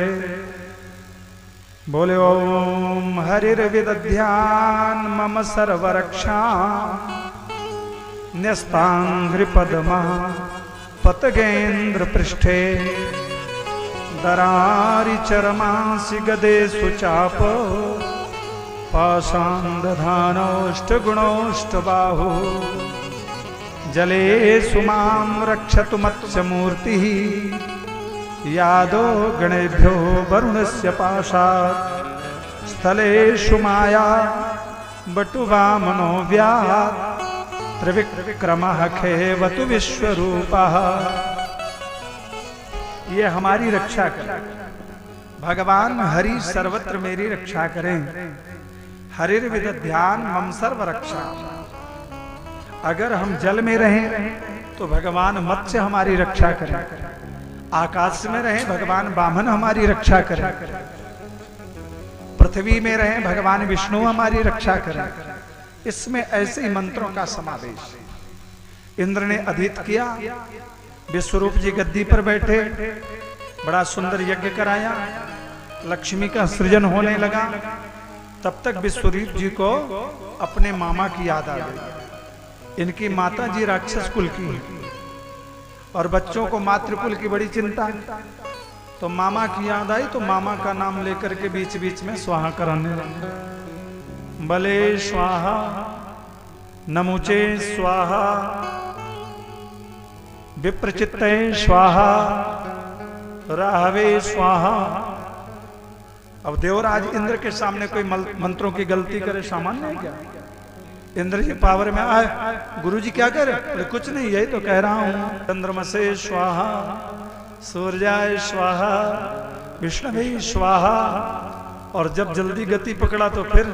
बोले ओम हरिर्विदध्यान मम सर्वरक्षा न्यस्तांघ्रि पद्मा पतगेन्द्र पृष्ठे दरारि चरमांसि गदेषु चाप पाषाण्डधानोष्टगुणोष्टबाहु जलेषु मां रक्षतु मत्स्यमूर्तिः यादो गणेभ्यो वरुणस्य पाशात् स्थलेषु माया बटुवामनो व्यात् त्रिविक्रमः खेवतु विश्वरूपः। ये हमारी रक्षा करें, भगवान हरि सर्वत्र मेरी रक्षा करें। हरिर्विदध्यान मम सर्व रक्षा। अगर हम जल में रहें तो भगवान मत्स्य हमारी रक्षा करें, आकाश में रहें भगवान वामन हमारी रक्षा करें, पृथ्वी में रहें भगवान विष्णु हमारी रक्षा करें। इसमें ऐसे ही मंत्रों का समावेश। इंद्र ने अधीत किया, विश्वरूप जी गद्दी पर बैठे, बड़ा सुंदर यज्ञ कराया, लक्ष्मी का सृजन होने लगा। तब तक विश्वरूप जी को अपने मामा की याद आ गई। इनकी माता जी राक्षस कुल की और बच्चों को मातृकुल की बड़ी चिंता। तो मामा की याद आई तो मामा का नाम लेकर के बीच बीच में स्वाहा कराने लगे। बले स्वाहा नमुचे स्वाहा विप्रचित्ते स्वाहा राहवे स्वाहा। अब देवराज इंद्र के सामने कोई मंत्रों की गलती करे सामान्य है क्या? इंद्र जी पावर में आए, गुरुजी क्या करे? बोले कुछ नहीं, यही तो कह रहा हूं। चंद्रमसे स्वाहा सूर्याय स्वाहा विष्णवे स्वाहा। और जब जल्दी गति पकड़ा तो फिर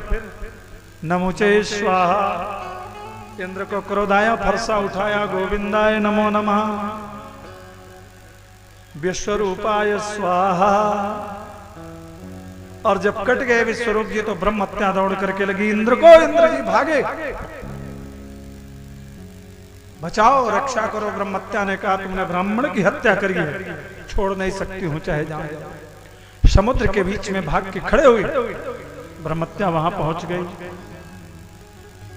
नमुचे स्वाहा। इंद्र को क्रोध आया, फरसा उठाया, गोविंदाय नमो नमः विश्वरूपाय स्वाहा। और जब कट गए विश्वरूप जी तो ब्रह्म हत्या दौड़ करके लगी इंद्र को। इंद्र जी भागे, बचाओ रक्षा करो। ब्रह्म हत्या ने कहा तुमने ब्राह्मण की हत्या करी है, छोड़ नहीं सकती हूं चाहे जाए। समुद्र के बीच में भाग के खड़े हुए, ब्रह्म हत्या वहां पहुंच गई।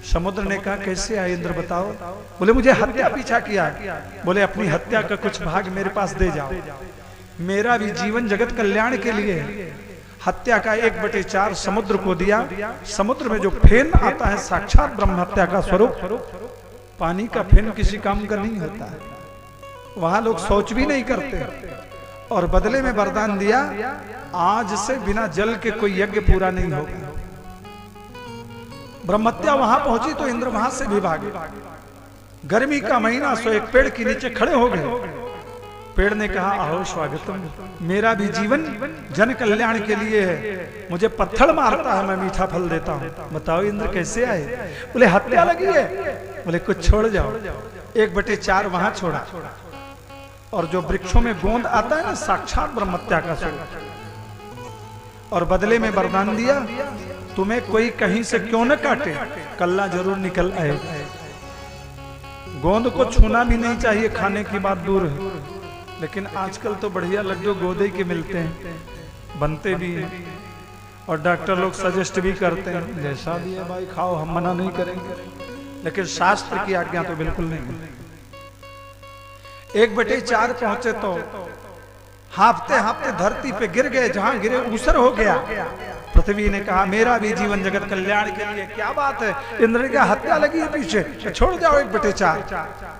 समुद्र ने कहा कैसे आए इंद्र बताओ? बोले मुझे हत्या पीछा किया। बोले अपनी हत्या का कुछ भाग मेरे पास दे जाओ, मेरा भी जीवन जगत कल्याण के लिए है। हत्या का 1/4 समुद्र को दिया। समुद्र में जो फेन आता है साक्षात ब्रह्म हत्या का स्वरूप। पानी का फेन किसी काम का नहीं होता है, वहां लोग सोच भी नहीं करते। और बदले में वरदान दिया, आज से बिना जल के कोई यज्ञ पूरा नहीं होगा। ब्रह्मत्या वहां पहुंची तो इंद्र वहां से भी भागे। गर्मी का महीना, सो एक पेड़ के नीचे खड़े हो गए। पेड़ ने कहा आओ स्वागतम, मेरा भी जीवन जन कल्याण के लिए है। मुझे पत्थर मारता है, मैं मीठा फल देता हूं। बताओ इंद्र कैसे आए? बोले हत्या लगी है। बोले कुछ छोड़ जाओ। 1/4 वहां छोड़ा। और जो वृक्षों में गोंद आता है ना, साक्षात ब्रह्म हत्या का स्वरूप। और बदले में वरदान दिया, तुम्हें कोई कहीं से क्यों न काटे, कल्ला जरूर निकल आए। गोंद को छूना भी नहीं चाहिए, खाने की बात दूर है। लेकिन आजकल तो बढ़िया लड्डू गोदे के मिलते हैं, बनते भी हैं। और डॉक्टर लोग सजेस्ट भी करते हैं जैसा भी है भाई खाओ, हम मना नहीं करेंगे। लेकिन शास्त्र की आज्ञा तो बिल्कुल नहीं। 1/4 पहुंचे तो हांफते हांफते धरती पे गिर गए, जहां गिरे ऊसर हो गया। पृथ्वी ने कहा मेरा भी जीवन जगत कल्याण के लिए, क्या बात है, इंद्र की हत्या लगी है पीछे, छोड़ जाओ 1/4।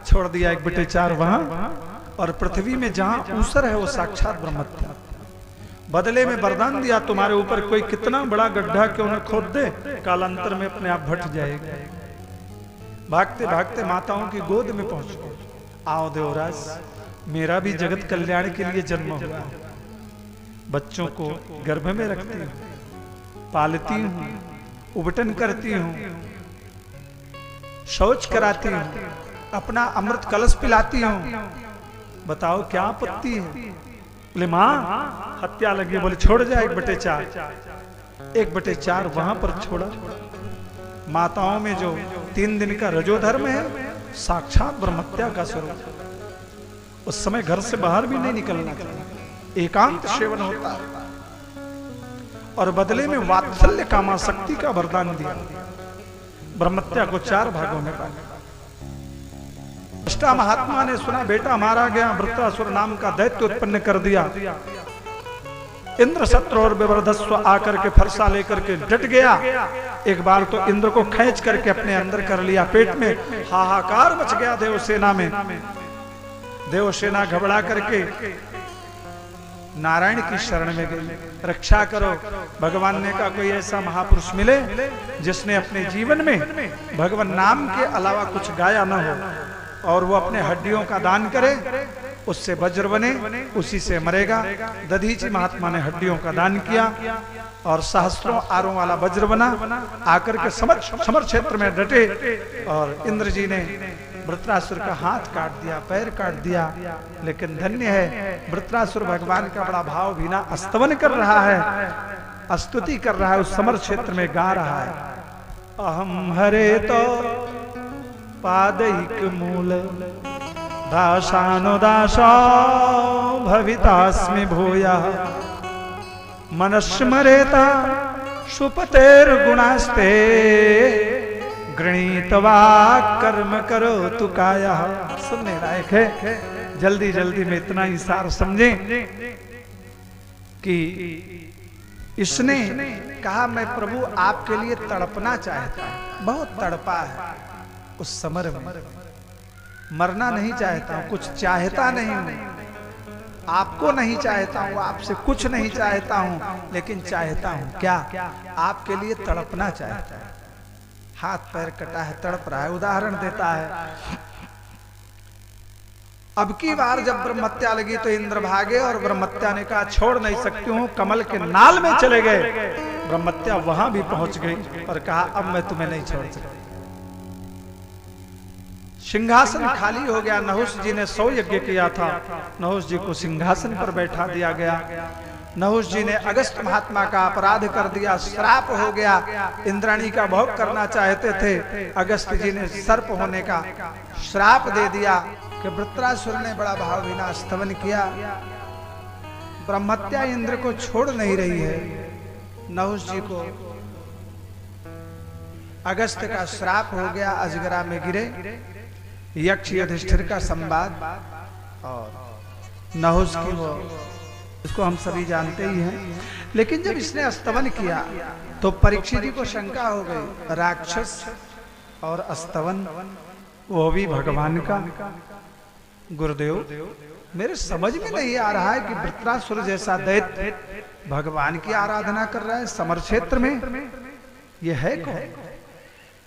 छोड़ दिया 1/4 वहां, और पृथ्वी में जहां ऊसर है वो साक्षात ब्रह्मत्या। बदले में वरदान दिया, तुम्हारे ऊपर कोई कितना बड़ा गड्ढा क्यों न खोद दे, कालांतर में अपने आप भट जाएगा। भागते भागते माताओं की गोद में पहुंच गए। आओ देवराज, मेरा भी जगत कल्याण के लिए जन्म हुआ, बच्चों को गर्भ में रखती हूँ, पालती हूँ, उबटन करती हूँ, शौच कराती हूँ, अपना अमृत कलश पिलाती हूँ, बताओ क्या आपत्ति है। बोले माँ हत्या लगी, बोले छोड़ जाए 1/4। 1/4 वहां पर छोड़ा। माताओं में जो 3 दिन का रजोधर्म है, साक्षात ब्रह्मत्या का स्वरूप। उस समय घर से बाहर भी नहीं निकलना चाहिए, एकांत सेवन होता है। और बदले में वात्सल्य कामाशक्ति का वरदान दिया। ब्रह्मत्या को 4 भागों में बांटा। अष्टा महात्मा ने सुना बेटा मारा गया, वृत्रासुर नाम का दैत्य उत्पन्न कर दिया। इंद्र सत्र और विवर्धस्व आकर के फरसा लेकर के डट गया। एक बार तो इंद्र को खींच करके अपने अंदर कर लिया, पेट में हाहाकार मच गया देवसेना में। देवसेना घबरा करके नारायण की शरण में गई, रक्षा करो। भगवान ने कहा कोई ऐसा महापुरुष मिले जिसने अपने जीवन में भगवान नाम के अलावा कुछ गाया न हो, और वो अपने हड्डियों का दान करे, उससे वज्र बने, उसी से मरेगा। दधीची महात्मा ने हड्डियों का दान किया और सहस्त्रों आरों वाला वज्र बना, आकर के समर क्षेत्र में डटे। और इंद्र जी ने वृत्रासुर का हाथ काट दिया, पैर काट दिया। लेकिन धन्य है वृत्रासुर भगवान का बड़ा भाव बिना स्तवन कर रहा है, स्तुति कर रहा है, उस समर क्षेत्र में गा रहा है। अहम हरे तो पादैक मूल दासानुदासा भवितास्मि भूयः मनस्मरेता सुपतेर्गुणास्ते गृणीतवा कर्म करो तु काया। सुनने लायक है। जल्दी जल्दी में इतना ही सार समझे कि इसने कहा मैं प्रभु आपके लिए तड़पना चाहता हूं, बहुत तड़पा है उस समर में, मरना नहीं चाहता हूं, कुछ चाहता नहीं हूं, आपको नहीं चाहता हूं, आपसे कुछ नहीं चाहता हूं, लेकिन चाहता हूं क्या, आपके लिए तड़पना चाहता है। हाथ पैर कटा है, तड़प रहा है। उदाहरण देता है, अब की बार जब ब्रह्मत्या लगी तो इंद्र भागे और ब्रह्मत्या ने कहा छोड़ नहीं सकती हूं, कमल के नाल में चले गए। ब्रह्मत्या वहां भी पहुंच गई और कहा अब मैं तुम्हें नहीं छोड़ सकती। सिंहासन खाली हो गया। नहुष जी ने 100 यज्ञ किया था, नहुष जी को सिंहासन पर बैठा दिया गया। नहुष जी ने अगस्त महात्मा का अपराध कर दिया, श्राप हो गया। इंद्राणी का भोग करना चाहते थे, अगस्त जी ने सर्प होने का श्राप दे दिया। कि वृत्रासुर ने बड़ा भावहीना स्तवन किया। ब्रह्मत्या इंद्र को छोड़ नहीं रही है। नहुष जी को अगस्त का श्राप हो गया, अजगरा में गिरे। यक्ष युधिष्ठिर का संवाद और नहुष की वो, इसको हम सभी जानते ही हैं। लेकिन जब इसने स्तवन किया तो परीक्षित जी को शंका हो गई, राक्षस और स्तवन वो भी भगवान का। गुरुदेव मेरे समझ में नहीं आ रहा है कि वृत्रासुर जैसा दैत्य भगवान की आराधना कर रहा है समर क्षेत्र में, ये है कौन?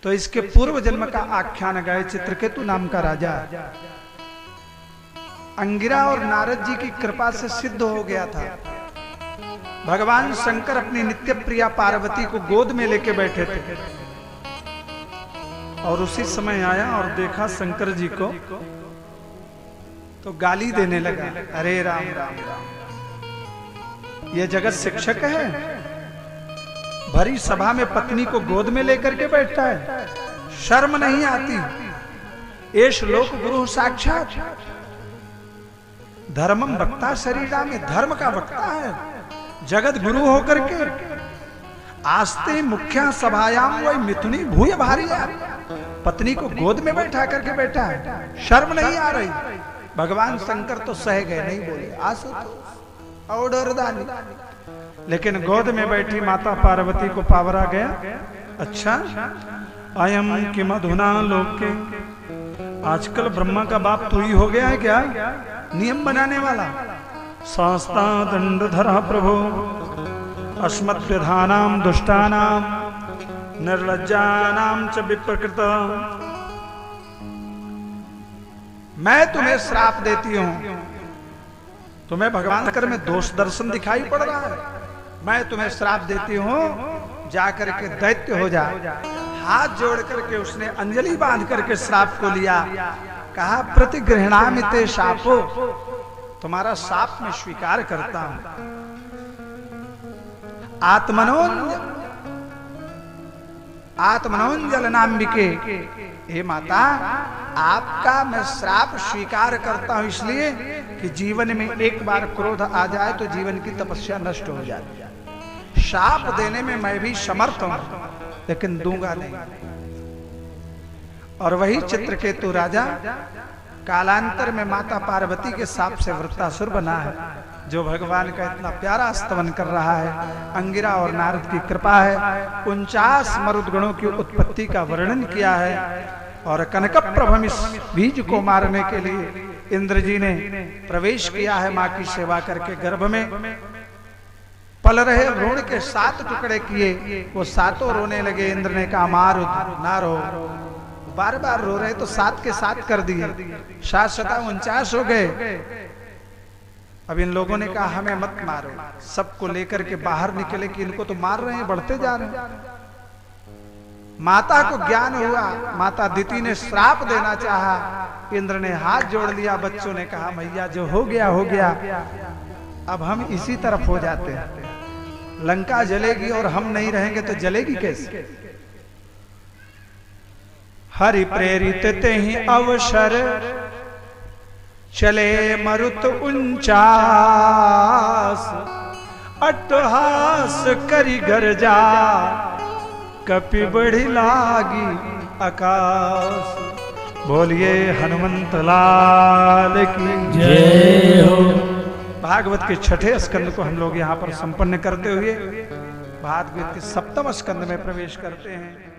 तो इसके पूर्व जन्म का आख्यान गाय चित्रकेतु नाम का राजा। अंगिरा और नारद जी की कृपा से सिद्ध हो गया था। भगवान शंकर अपनी नित्य प्रिया पार्वती को गोद में लेके बैठे थे और उसी समय आया और देखा शंकर जी को तो गाली देने लगा, अरे राम राम राम, ये जगत शिक्षक है, भरी सभा में पत्नी को गोद में लेकर के बैठता है, शर्म नहीं आती। एष लोक गुरु साक्षात, धर्मम वक्ता शरीरा में, धर्म का वक्ता है, जगत गुरु होकर के आस्ते मुख्या सभायाम वही मिथुनी भूय भारी, पत्नी को गोद में बैठा करके बैठा है, शर्म नहीं आ रही। भगवान शंकर तो सह गए, नहीं बोले आसो तो औडरदानी। लेकिन गोद में बैठी माता पार्वती को पावरा गया। अच्छा, अयम कि मधुना लोके, आजकल ब्रह्मा का बाप तू ही हो गया है क्या, नियम बनाने वाला। शास्ता दंड धरा प्रभो अस्मद्विधानाम दुष्टानाम निर्लज्जानाम च विप्रकृत। मैं तुम्हें श्राप देती हूं, तुम्हें भगवान कर में दोष दर्शन दिखाई पड़ रहा है, मैं तुम्हें श्राप देती हूं, जाकर के दैत्य हो जा। हाथ जोड़ करके उसने अंजलि बांध करके श्राप को लिया। कहा प्रतिगृहणामि ते शापो, तुम्हारा शाप मैं स्वीकार करता हूं। आत्मनोंजलनाम्बिके, हे माता आपका मैं श्राप स्वीकार करता हूं इसलिए कि जीवन में एक बार क्रोध आ जाए तो जीवन की तपस्या नष्ट हो जाती है। शाप देने में मैं भी समर्थ हूं, लेकिन दूंगा नहीं। और वही चित्रकेतु राजा कालांतर में माता पार्वती के शाप से वृत्तासुर बना है, जो भगवान का इतना प्यारा स्तवन कर रहा है। अंगिरा और नारद की कृपा है, 49 मरुदगणों की उत्पत्ति का वर्णन किया है। और कनकप्रभम इस बीज को मारने के लिए इंद्र जी ने प्रवेश किया है, मां की सेवा करके गर्भ में पल रहे भ्रूण के 7 टुकड़े किए, वो 7 रोने लगे। इंद्र ने कहा मारो ना रो, बार बार रो रहे तो 7 के 7 कर दिए, 7 7 49 हो गए। अब इन लोगों ने कहा हमें मत मारो, सबको लेकर के बाहर निकले कि इनको तो मार रहे हैं, बढ़ते जा रहे हैं। माता को ज्ञान हुआ, माता दिति ने श्राप देना चाहा, इंद्र ने हाथ जोड़ लिया। बच्चों ने कहा मैया जो हो गया हो गया, अब हम इसी तरफ हो जाते हैं। लंका जलेगी और हम नहीं रहेंगे तो जलेगी कैसे। हरि प्रेरित ते ही अवसर चले मरुत 49, अट्टहास करी गर्जा कपि बढ़ी लागी आकाश। बोलिए हनुमंत लाल की जय हो। भागवत के 6ठे स्कंद को हम लोग यहाँ पर संपन्न करते हुए भागवत के 7वें स्कंद में प्रवेश करते हैं।